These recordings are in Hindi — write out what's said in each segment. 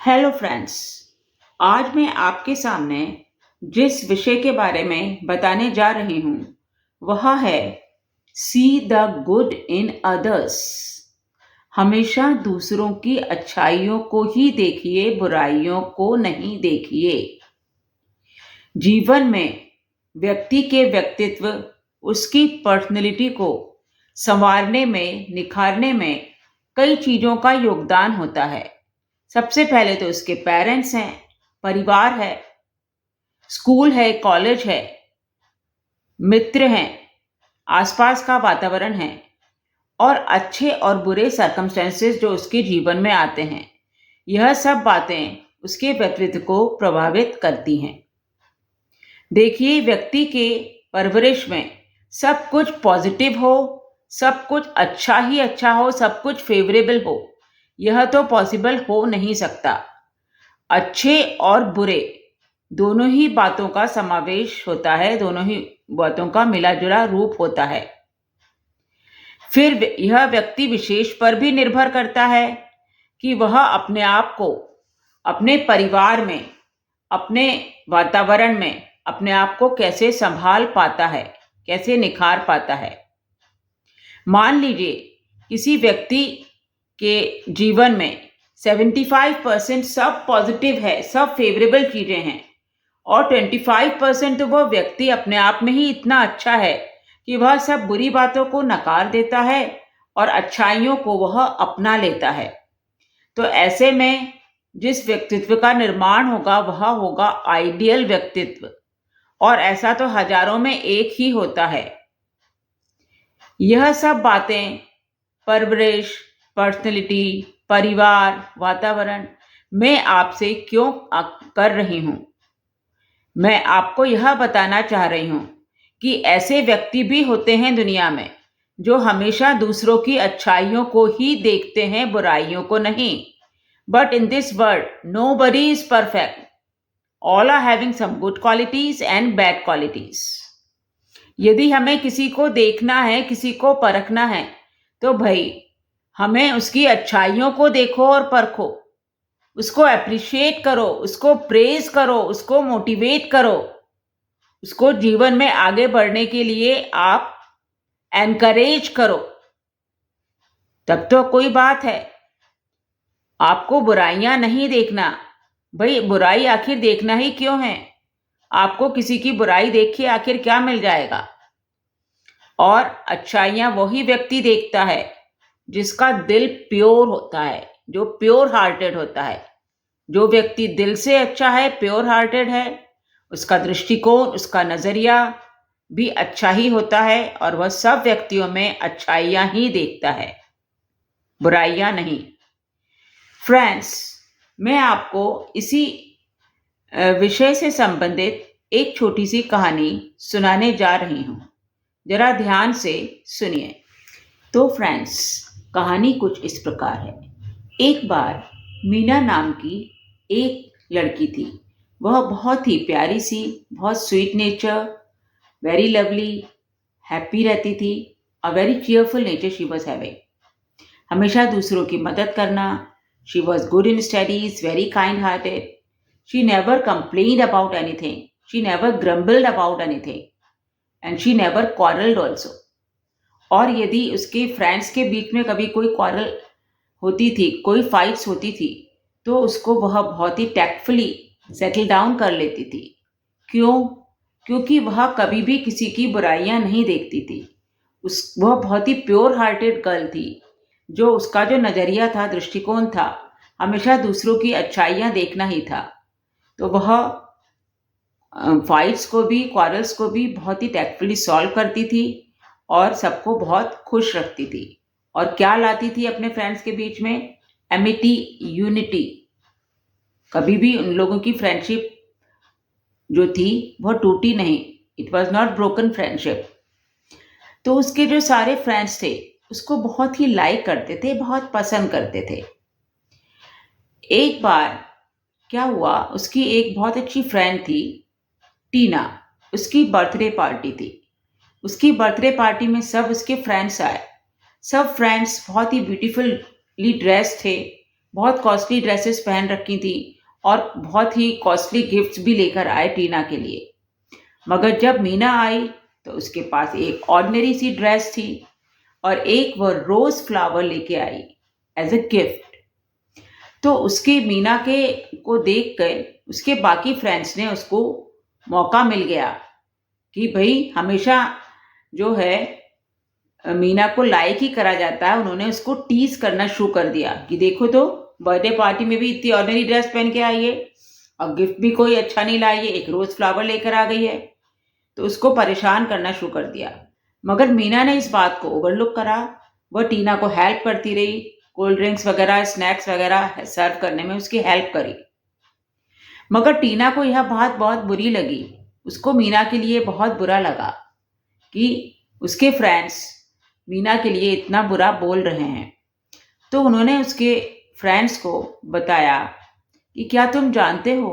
Hello friends. आज मैं आपके सामने जिस विषय के बारे में बताने जा रही हूँ वह है see the good in others. हमेशा दूसरों की अच्छाइयों को ही देखिए, बुराइयों को नहीं देखिए। जीवन में व्यक्ति के व्यक्तित्व, उसकी पर्सनैलिटी को संवारने में, निखारने में कई चीज़ों का योगदान होता है। सबसे पहले तो उसके पेरेंट्स हैं, परिवार है, स्कूल है, कॉलेज है, मित्र हैं, आसपास का वातावरण है और अच्छे और बुरे सर्कमस्टेंसेस जो उसके जीवन में आते हैं। यह सब बातें उसके व्यक्तित्व को प्रभावित करती हैं। देखिए, व्यक्ति के परवरिश में सब कुछ पॉजिटिव हो, सब कुछ अच्छा ही अच्छा हो, सब कुछ फेवरेबल हो, यह तो पॉसिबल हो नहीं सकता। अच्छे और बुरे दोनों ही बातों का समावेश होता है, दोनों ही बातों का मिला जुला रूप होता है। फिर यह व्यक्ति विशेष पर भी निर्भर करता है कि वह अपने आप को अपने परिवार में, अपने वातावरण में अपने आप को कैसे संभाल पाता है, कैसे निखार पाता है। मान लीजिए किसी व्यक्ति के जीवन में 75% सब पॉजिटिव है, सब फेवरेबल चीजें हैं और 25% तो वह व्यक्ति अपने आप में ही इतना अच्छा है कि वह सब बुरी बातों को नकार देता है और अच्छाइयों को वह अपना लेता है। तो ऐसे में जिस व्यक्तित्व का निर्माण होगा वह होगा आइडियल व्यक्तित्व, और ऐसा तो हजारों में एक ही होता है। यह सब बातें परवरिश, पर्सनैलिटी, परिवार, वातावरण मैं आपसे क्यों कर रही हूँ? मैं आपको यह बताना चाह रही हूँ कि ऐसे व्यक्ति भी होते हैं दुनिया में जो हमेशा दूसरों की अच्छाइयों को ही देखते हैं, बुराइयों को नहीं। But in this world nobody is perfect, all are having some good qualities and bad qualities. यदि हमें किसी को देखना है, किसी को परखना है, तो भाई हमें उसकी अच्छाइयों को देखो और परखो, उसको अप्रिशिएट करो, उसको प्रेज करो, उसको मोटिवेट करो, उसको जीवन में आगे बढ़ने के लिए आप एनकरेज करो, तब तो कोई बात है। आपको बुराइयां नहीं देखना। भाई बुराई आखिर देखना ही क्यों है? आपको किसी की बुराई देख के आखिर क्या मिल जाएगा? और अच्छाइयां वही व्यक्ति देखता है जिसका दिल प्योर होता है, जो प्योर हार्टेड होता है। जो व्यक्ति दिल से अच्छा है, प्योर हार्टेड है, उसका दृष्टिकोण, उसका नजरिया भी अच्छा ही होता है और वह सब व्यक्तियों में अच्छाइयां ही देखता है, बुराइयां नहीं। फ्रेंड्स, मैं आपको इसी विषय से संबंधित एक छोटी सी कहानी सुनाने जा रही हूं। जरा ध्यान से सुनिए। तो फ्रेंड्स, कहानी कुछ इस प्रकार है। एक बार मीना नाम की एक लड़की थी। वह बहुत ही प्यारी सी, बहुत sweet nature, very lovely, happy रहती थी। A very cheerful nature she was having. हमेशा दूसरों की मदद करना। She was good in studies, very kind hearted. She never complained about anything, she never grumbled about anything and she never quarrelled also. और यदि उसके फ्रेंड्स के बीच में कभी कोई क्वारल होती थी, कोई फाइट्स होती थी, तो उसको वह बहुत ही टैक्टफुली सेटल डाउन कर लेती थी। क्यों? क्योंकि वह कभी भी किसी की बुराइयां नहीं देखती थी। वह बहुत ही प्योर हार्टेड गर्ल थी। जो उसका जो नज़रिया था, दृष्टिकोण था, हमेशा दूसरों की अच्छाइयां देखना ही था। तो वह फाइट्स को भी, क्वारल्स को भी बहुत ही टैक्टफुली सॉल्व करती थी और सबको बहुत खुश रखती थी। और क्या लाती थी अपने फ्रेंड्स के बीच में? Amity, unity. कभी भी उन लोगों की फ्रेंडशिप जो थी वह टूटी नहीं। It was not broken friendship. तो उसके जो सारे फ्रेंड्स थे उसको बहुत ही लाइक करते थे, बहुत पसंद करते थे। एक बार क्या हुआ, उसकी एक बहुत अच्छी फ्रेंड थी टीना। उसकी बर्थडे पार्टी थी। उसकी बर्थडे पार्टी में सब उसके फ्रेंड्स आए। सब फ्रेंड्स बहुत ही ब्यूटीफुली ड्रेस थे, बहुत कॉस्टली ड्रेसेस पहन रखी थी और बहुत ही कॉस्टली गिफ्ट्स भी लेकर आए टीना के लिए। मगर जब मीना आई तो उसके पास एक ऑर्डिनरी सी ड्रेस थी और एक वो रोज फ्लावर लेके आई एज अ गिफ्ट। तो उसके मीना के को देख कर उसके बाकी फ्रेंड्स ने उसको मौका मिल गया कि भाई हमेशा जो है मीना को लाइक ही करा जाता है। उन्होंने उसको टीज करना शुरू कर दिया कि देखो तो बर्थडे पार्टी में भी इतनी ऑर्डिनरी ड्रेस पहन के आई है और गिफ्ट भी कोई अच्छा नहीं लाई है, एक रोज फ्लावर लेकर आ गई है। तो उसको परेशान करना शुरू कर दिया। मगर मीना ने इस बात को ओवरलुक करा। वह टीना को हेल्प करती रही, कोल्ड ड्रिंक्स वगैरह स्नैक्स वगैरह सर्व करने में उसकी हेल्प करी। मगर टीना को यह बात बहुत बुरी लगी। उसको मीना के लिए बहुत बुरा लगा कि उसके फ्रेंड्स मीना के लिए इतना बुरा बोल रहे हैं। तो उन्होंने उसके फ्रेंड्स को बताया कि क्या तुम जानते हो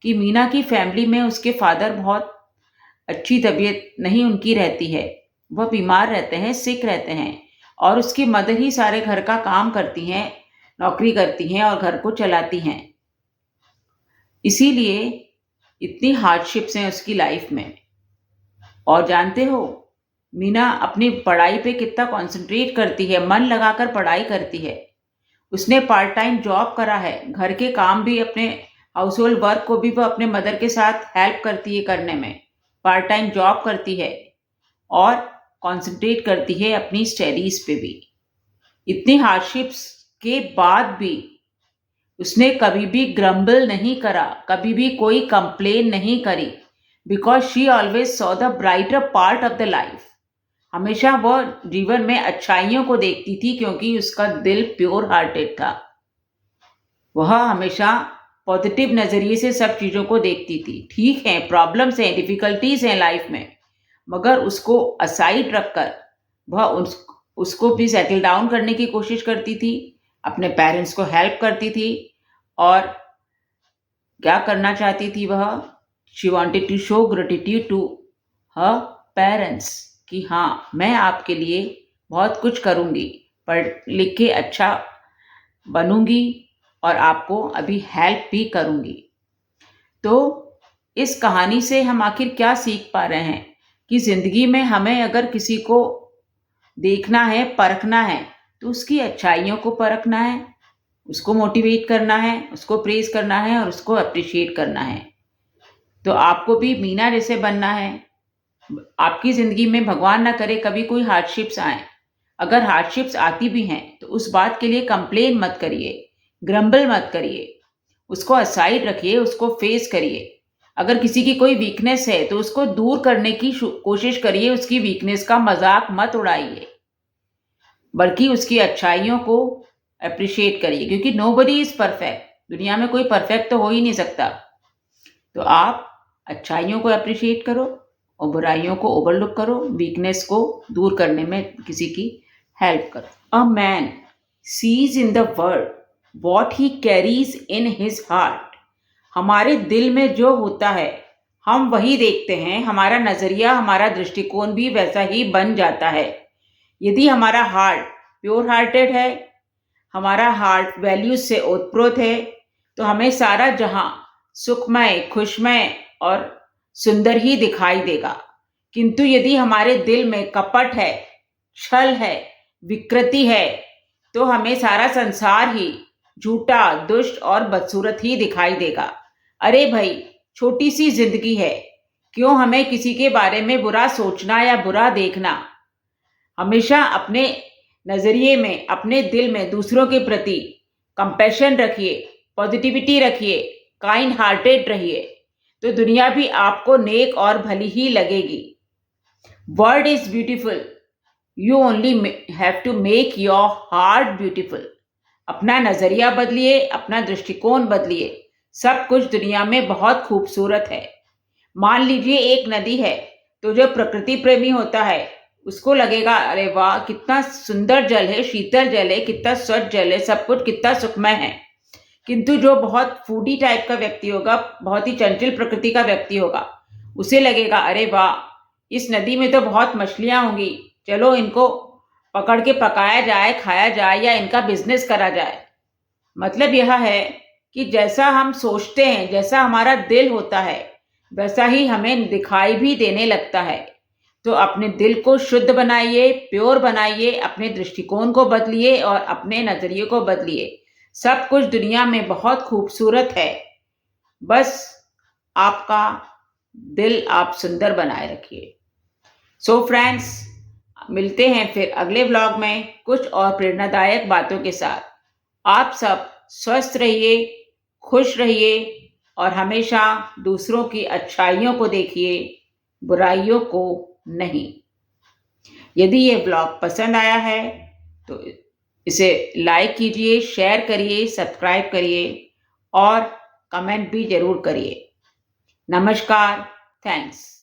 कि मीना की फैमिली में उसके फादर बहुत अच्छी तबीयत नहीं उनकी रहती है, वह बीमार रहते हैं, सिक रहते हैं और उसकी मदर ही सारे घर का काम करती हैं, नौकरी करती हैं और घर को चलाती हैं। इसीलिए इतनी हार्डशिप्स हैं उसकी लाइफ में। और जानते हो मीना अपनी पढ़ाई पे कितना कंसंट्रेट करती है, मन लगाकर पढ़ाई करती है। उसने पार्ट टाइम जॉब करा है, घर के काम भी अपने हाउस होल्ड वर्क को भी वो अपने मदर के साथ हेल्प करती है करने में, पार्ट टाइम जॉब करती है और कंसंट्रेट करती है अपनी स्टडीज पे भी। इतनी हार्डशिप्स के बाद भी उसने कभी भी ग्रम्बल नहीं करा, कभी भी कोई कंप्लेन नहीं करी, because she always saw the brighter part of the life. हमेशा वह जीवन में अच्छाइयों को देखती थी क्योंकि उसका दिल प्योर हार्टेड था। वह हमेशा पॉजिटिव नज़रिए से सब चीज़ों को देखती थी। ठीक है, प्रॉब्लम्स हैं, डिफिकल्टीज हैं लाइफ में, मगर उसको असाइड रखकर वह उसको भी सेटल डाउन करने की कोशिश करती थी, अपने पेरेंट्स को हेल्प करती थी। और क्या करना चाहती थी वह? She wanted to show gratitude to her parents कि हाँ, मैं आपके लिए बहुत कुछ करूँगी, पढ़ लिख के अच्छा बनूंगी और आपको अभी हेल्प भी करूँगी। तो इस कहानी से हम आखिर क्या सीख पा रहे हैं कि ज़िंदगी में हमें अगर किसी को देखना है, परखना है, तो उसकी अच्छाइयों को परखना है, उसको मोटिवेट करना है, उसको प्रेज करना है और उसको अप्रिशिएट करना है। तो आपको भी मीना जैसे बनना है। आपकी ज़िंदगी में भगवान ना करे कभी कोई हार्डशिप्स आए। अगर हार्डशिप्स आती भी हैं तो उस बात के लिए कंप्लेन मत करिए, ग्रम्बल मत करिए, उसको असाइड रखिए, उसको फेस करिए। अगर किसी की कोई वीकनेस है तो उसको दूर करने की कोशिश करिए, उसकी वीकनेस का मजाक मत उड़ाइए, बल्कि उसकी अच्छाइयों को अप्रिशिएट करिए, क्योंकि नोबडी इज परफेक्ट। दुनिया में कोई परफेक्ट तो हो ही नहीं सकता। तो आप अच्छाइयों को अप्रिशिएट करो और बुराइयों को ओवरलुक करो, वीकनेस को दूर करने में किसी की हेल्प करो। A man sees in the world what he carries in his heart. हमारे दिल में जो होता है हम वही देखते हैं। हमारा नजरिया, हमारा दृष्टिकोण भी वैसा ही बन जाता है। यदि हमारा हार्ट प्योर हार्टेड है, हमारा हार्ट वैल्यूज से ओतप्रोत है, तो हमें सारा जहां सुखमय, खुशमय और सुंदर ही दिखाई देगा। किंतु यदि हमारे दिल में कपट है, छल है, विकृति है, तो हमें सारा संसार ही झूठा, दुष्ट और बदसूरत ही दिखाई देगा। अरे भाई, छोटी सी जिंदगी है, क्यों हमें किसी के बारे में बुरा सोचना या बुरा देखना। हमेशा अपने नजरिए में, अपने दिल में दूसरों के प्रति कंपैशन रखिए, पॉजिटिविटी रखिए, काइंड हार्टेड रहिए, तो दुनिया भी आपको नेक और भली ही लगेगी। World is beautiful, you only have to make your heart beautiful. अपना नजरिया बदलिए, अपना दृष्टिकोण बदलिए, सब कुछ दुनिया में बहुत खूबसूरत है। मान लीजिए एक नदी है, तो जो प्रकृति प्रेमी होता है उसको लगेगा अरे वाह कितना सुंदर जल है, शीतल जल है, कितना स्वच्छ जल है, सब कुछ कितना सुखमय है। किंतु जो बहुत फूडी टाइप का व्यक्ति होगा, बहुत ही चंचल प्रकृति का व्यक्ति होगा, उसे लगेगा अरे वाह इस नदी में तो बहुत मछलियां होंगी, चलो इनको पकड़ के पकाया जाए, खाया जाए या इनका बिजनेस करा जाए। मतलब यह है कि जैसा हम सोचते हैं, जैसा हमारा दिल होता है, वैसा ही हमें दिखाई भी देने लगता है। तो अपने दिल को शुद्ध बनाइए, प्योर बनाइए, अपने दृष्टिकोण को बदलिए और अपने नजरिए को बदलिए। सब कुछ दुनिया में बहुत खूबसूरत है, बस आपका दिल आप सुंदर बनाए रखिए। सो फ्रेंड्स, मिलते हैं फिर अगले व्लॉग में कुछ और प्रेरणादायक बातों के साथ। आप सब स्वस्थ रहिए, खुश रहिए और हमेशा दूसरों की अच्छाइयों को देखिए, बुराइयों को नहीं। यदि ये ब्लॉग पसंद आया है तो इसे लाइक कीजिए, शेयर करिए, सब्सक्राइब करिए और कमेंट भी जरूर करिए। नमस्कार, थैंक्स।